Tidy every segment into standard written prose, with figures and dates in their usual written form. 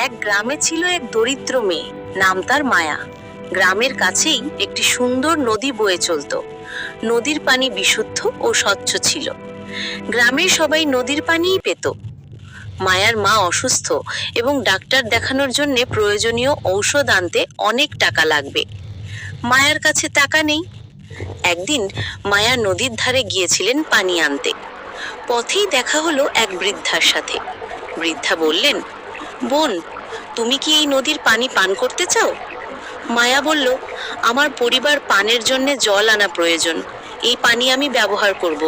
এক গ্রামে ছিল এক দরিদ্র মেয়ে, নাম তার মায়া। গ্রামের কাছেই একটি সুন্দর নদী বয়ে চলত। নদীর পানি বিশুদ্ধ ও স্বচ্ছ ছিল। গ্রামের সবাই নদীর পানিই পেত। মায়ার মা অসুস্থ এবং ডাক্তার দেখানোর জন্য প্রয়োজনীয় ঔষধ আনতে অনেক টাকা লাগবে। মায়ার কাছে টাকা নেই। একদিন মায়া নদীর ধারে গিয়েছিলেন পানি আনতে। পথেই দেখা হলো এক বৃদ্ধার সাথে। বৃদ্ধা বললেন, বোন, তুমি কি এই নদীর পানি পান করতে চাও? মায়া বলল, আমার পরিবার পানের জন্য জল আনা প্রয়োজন, এই পানি আমি ব্যবহার করব।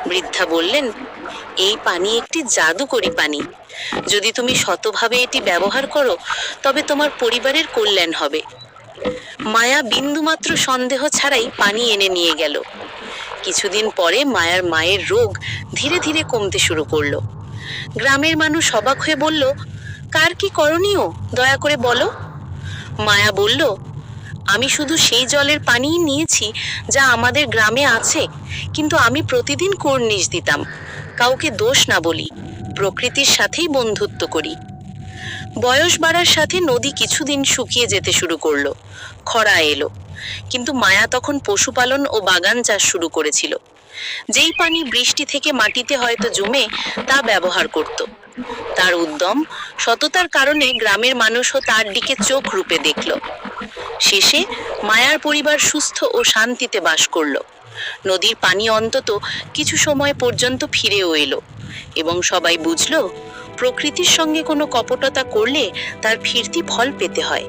বৃদ্ধা বললেন, এই পানি একটি জাদুকরী পানি। যদি তুমি শতভাবে এটি ব্যবহার করো তবে তোমার পরিবারের কল্যাণ হবে। মায়া বিন্দুমাত্র সন্দেহ ছাড়াই পানি এনে নিয়ে গেল। কিছুদিন পরে মায়ার মায়ের রোগ ধীরে ধীরে কমতে শুরু করলো। গ্রামের মানুষ অবাক হয়ে বলল, কার কি করণীয় দয়া করে বলো। মায়া বলল, আমি শুধু সেই জলের পানিই নিয়েছি যা আমাদের গ্রামে আছে, কিন্তু আমি প্রতিদিন কর্নিশ দিতাম, কাউকে দোষ না বলি, প্রকৃতির সাথেই বন্ধুত্ব করি। বয়স বাড়ার সাথে নদী কিছুদিন শুকিয়ে যেতে শুরু করলো। খরা এলো, কিন্তু মায়া তখন পশুপালন ও বাগান চাষ শুরু করেছিল। যেই পানি বৃষ্টি থেকে মাটিতে হয়তো জমে তা ব্যবহার করত। তার উদ্যম, সততার কারণে গ্রামের মানুষও তার দিকে চোখ রূপে দেখল। শেষে মায়ার পরিবার সুস্থ ও শান্তিতে বাস করল। নদীর পানি অন্তত কিছু সময় পর্যন্ত ফিরেও এলো এবং সবাই বুঝল, প্রকৃতির সঙ্গে কোনো কপটতা করলে তার ফিরতি ফল পেতে হয়।